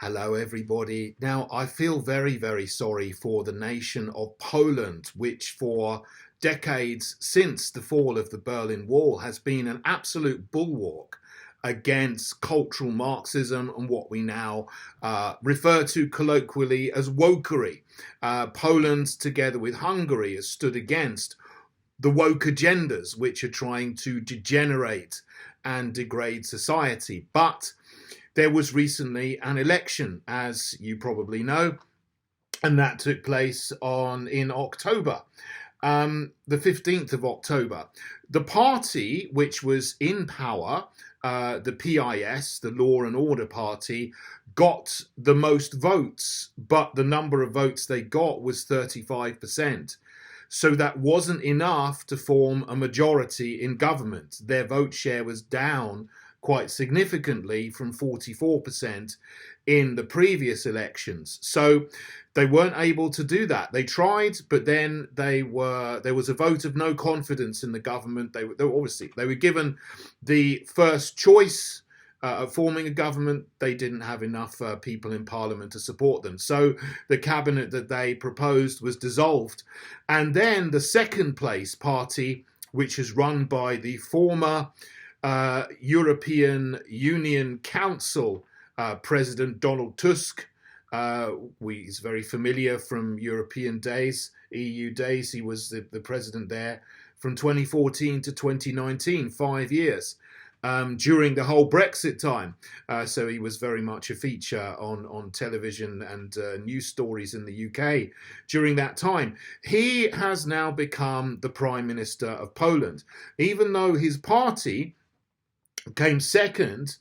Hello, everybody. Now, I feel very, very sorry for the nation of Poland, which for decades since the fall of the Berlin Wall has been an absolute bulwark against cultural Marxism and what we now refer to colloquially as wokery. Poland, together with Hungary, has stood against the woke agendas which are trying to degenerate and degrade society. But there was recently an election, as you probably know, and that took place in October, the 15th of October. The party which was in power, the PIS, the Law and Order Party, got the most votes, but the number of votes they got was 35%. So that wasn't enough to form a majority in government. Their vote share was down quite significantly from 44% in the previous elections. So they weren't able to do that. They tried, but then there was a vote of no confidence in the government. They were given the first choice of forming a government. They didn't have enough people in parliament to support them. So the cabinet that they proposed was dissolved. And then the second place party, which is run by the former European Union Council President Donald Tusk. He's very familiar from European days, EU days. He was the president there from 2014 to 2019, 5 years, during the whole Brexit time. So he was very much a feature on television and news stories in the UK during that time. He has now become the Prime Minister of Poland, even though his party came second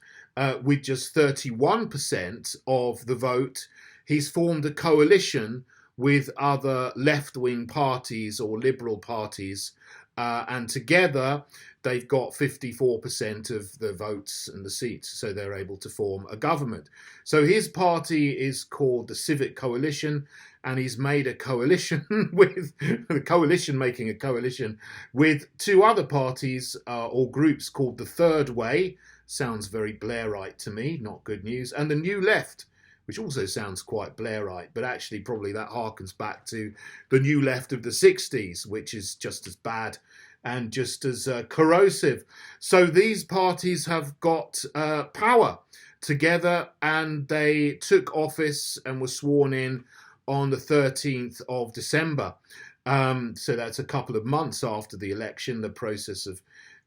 with just 31% of the vote. He's formed a coalition with other left-wing parties or liberal parties, and together they've got 54% of the votes and the seats, so they're able to form a government. So his party is called the Civic Coalition, and he's made a coalition with making a coalition with two other parties or groups called the Third Way. Sounds very Blairite to me, not good news. And the New Left, which also sounds quite Blairite, but actually probably that harkens back to the New Left of the 60s, which is just as bad and just as corrosive. So these parties have got power together, and they took office and were sworn in on the 13th of December. So that's a couple of months after the election. The process of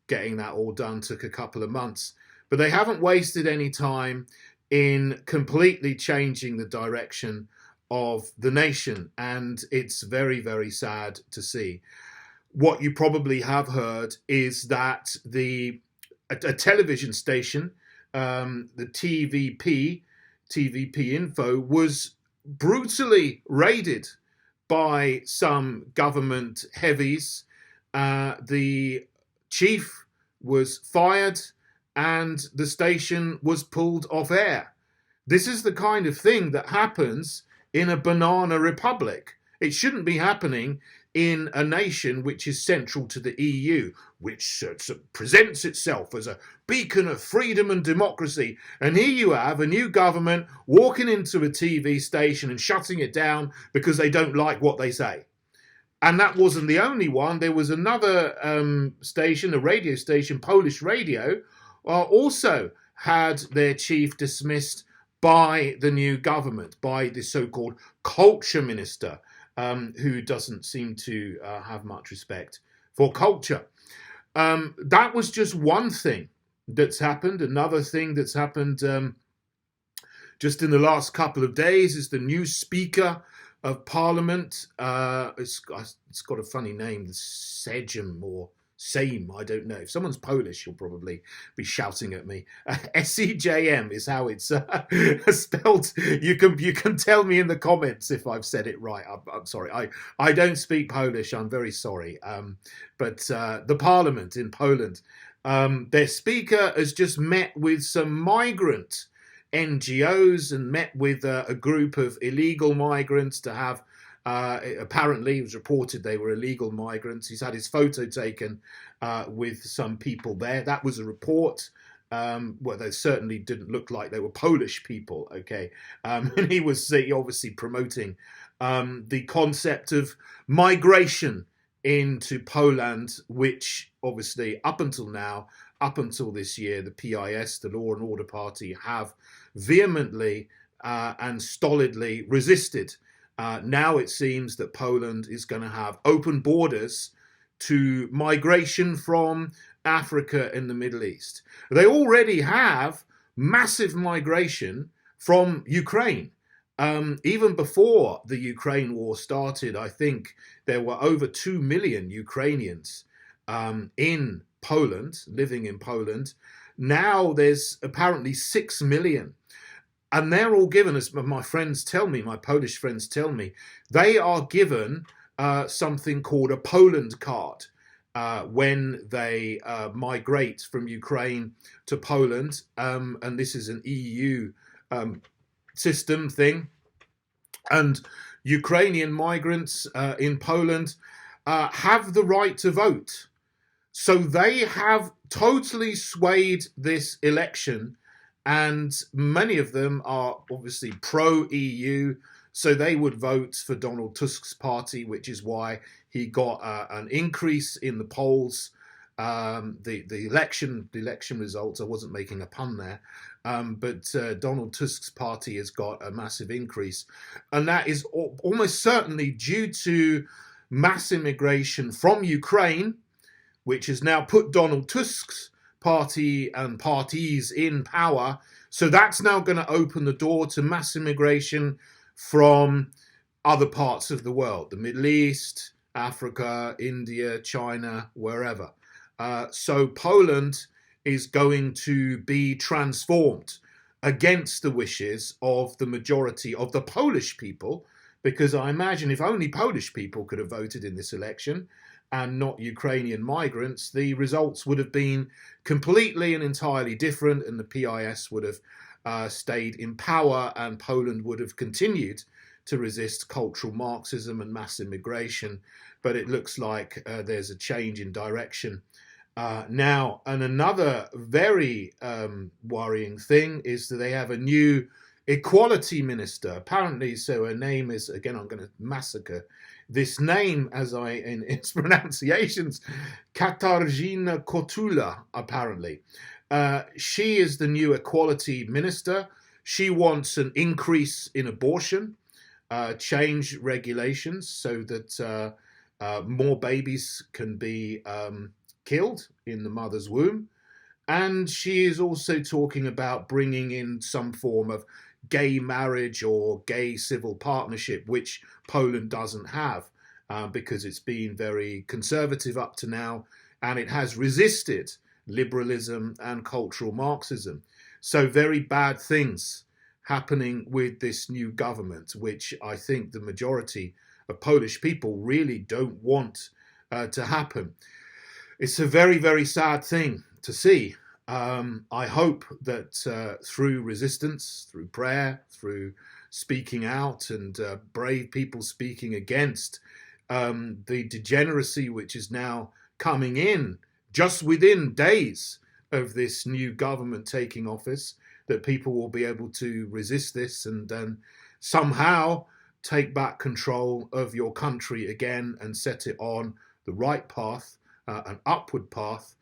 getting that all done took a couple of months. But they haven't wasted any time in completely changing the direction of the nation. And it's very, very sad to see. What you probably have heard is that a television station, the TVP Info, was brutally raided by some government heavies. The chief was fired and the station was pulled off air. This is the kind of thing that happens in a banana republic. It shouldn't be happening in a nation which is central to the EU, which presents itself as a beacon of freedom and democracy. And here you have a new government walking into a TV station and shutting it down because they don't like what they say. And that wasn't the only one. There was another station, a radio station, Polish radio, also had their chief dismissed by the new government, by the so-called culture minister, who doesn't seem to have much respect for culture. That was just one thing that's happened. Another thing that's happened just in the last couple of days is the new Speaker of Parliament. It's got a funny name, Sejm or Sejm, I don't know. If someone's Polish, you'll probably be shouting at me. Sejm is how it's spelled. You can tell me in the comments if I've said it right. I'm sorry. I don't speak Polish. I'm very sorry. But the Parliament in Poland, their Speaker has just met with some migrant NGOs and met with a group of illegal migrants to have. Apparently, it was reported they were illegal migrants. He's had his photo taken with some people there. That was a report Well, they certainly didn't look like they were Polish people, okay? And he was obviously promoting the concept of migration into Poland, which obviously up until now, up until this year, the PIS, the Law and Order Party, have vehemently and stolidly resisted. Now it seems that Poland is going to have open borders to migration from Africa and the Middle East. They already have massive migration from Ukraine. Even before the Ukraine war started, I think there were over 2 million Ukrainians in Poland, living in Poland. Now there's apparently 6 million. And they're all given, as my friends tell me, my Polish friends tell me, they are given something called a Poland card when they migrate from Ukraine to Poland. And this is an EU system thing. And Ukrainian migrants in Poland have the right to vote. So they have totally swayed this election. And many of them are obviously pro-EU, so they would vote for Donald Tusk's party, which is why he got an increase in the polls. The election results, I wasn't making a pun there, but Donald Tusk's party has got a massive increase. And that is almost certainly due to mass immigration from Ukraine, which has now put Donald Tusk's party and parties in power. So that's now going to open the door to mass immigration from other parts of the world, the Middle East, Africa, India, China, wherever. So Poland is going to be transformed against the wishes of the majority of the Polish people, because I imagine if only Polish people could have voted in this election, and not Ukrainian migrants, the results would have been completely and entirely different, and the PIS would have stayed in power, and Poland would have continued to resist cultural Marxism and mass immigration. But it looks like there's a change in direction now. And another very worrying thing is that they have a new equality minister, apparently. So her name is, again, I'm going to massacre this name as in its pronunciations, Katarzyna Kotula, apparently. She is the new equality minister. She wants an increase in abortion, change regulations so that more babies can be killed in the mother's womb. And she is also talking about bringing in some form of gay marriage or gay civil partnership, which Poland doesn't have because it's been very conservative up to now, and it has resisted liberalism and cultural Marxism. So very bad things happening with this new government, which I think the majority of Polish people really don't want to happen. It's a very, very sad thing to see. I hope that through resistance, through prayer, through speaking out, and brave people speaking against the degeneracy which is now coming in just within days of this new government taking office, that people will be able to resist this and then somehow take back control of your country again and set it on the right path, an upward path,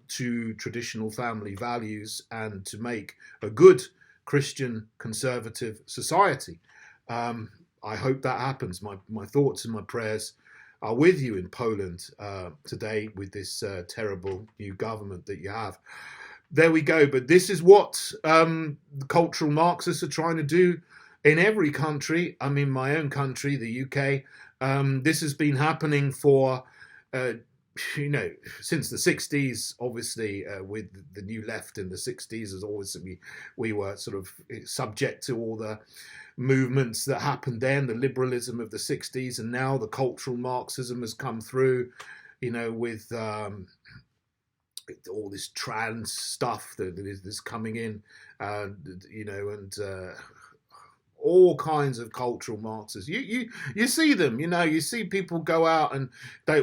to traditional family values, and to make a good Christian conservative society. I hope that happens. My thoughts and my prayers are with you in Poland today with this terrible new government that you have. There we go. But this is what the cultural Marxists are trying to do in every country. I mean, my own country, the UK, this has been happening for since the 60s, obviously, with the new left in the 60s, as always, we were sort of subject to all the movements that happened then, the liberalism of the 60s, and now the cultural Marxism has come through, with all this trans stuff that is coming in, and all kinds of cultural Marxists. You see them, you see people go out and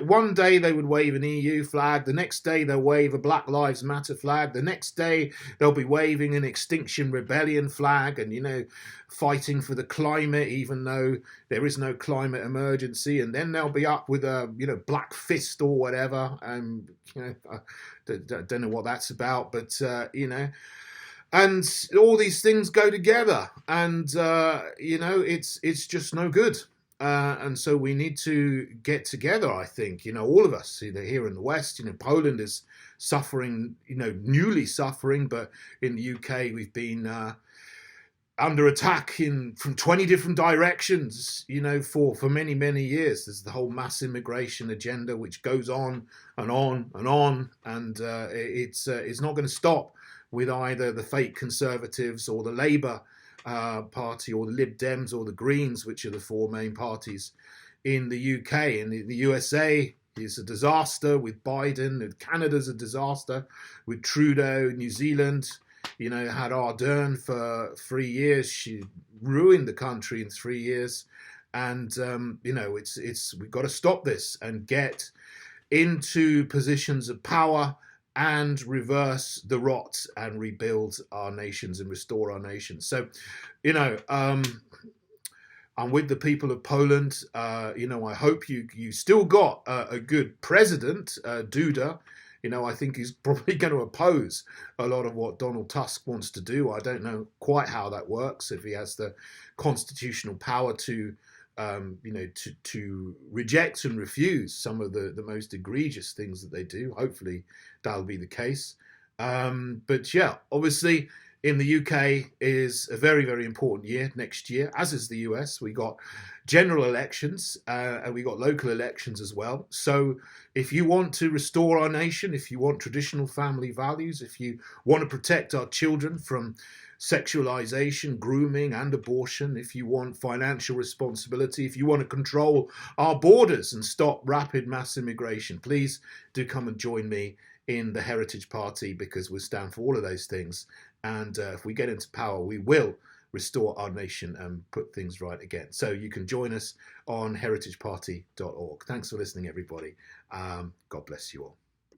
one day they would wave an EU flag, the next day they'll wave a Black Lives Matter flag, the next day they'll be waving an Extinction Rebellion flag, and fighting for the climate, even though there is no climate emergency, and then they'll be up with a black fist or whatever, and I don't know what that's about, but and all these things go together, and it's just no good. And so we need to get together, I think, all of us, here in the West. Poland is suffering, newly suffering, but in the UK we've been under attack from 20 different directions, for many, many years. There's the whole mass immigration agenda, which goes on and on and on, and it's not going to stop with either the fake Conservatives or the Labour Party or the Lib Dems or the Greens, which are the four main parties in the UK. And the USA is a disaster with Biden, and Canada's a disaster with Trudeau. New Zealand, had Ardern for 3 years. She ruined the country in 3 years. And, we've got to stop this and get into positions of power and reverse the rot and rebuild our nations and restore our nations. So, I'm with the people of Poland. I hope you still got a good president, Duda. I think he's probably going to oppose a lot of what Donald Tusk wants to do. I don't know quite how that works, if he has the constitutional power to reject and refuse some of the most egregious things that they do. Hopefully that'll be the case. But yeah, obviously in the UK is a very, very important year next year, as is the US. We got general elections and we got local elections as well. So if you want to restore our nation, if you want traditional family values, if you want to protect our children from sexualization, grooming, and abortion, if you want financial responsibility, if you want to control our borders and stop rapid mass immigration, please do come and join me in the Heritage Party, because we stand for all of those things. And if we get into power, we will restore our nation and put things right again. So you can join us on heritageparty.org. Thanks for listening, everybody. God bless you all.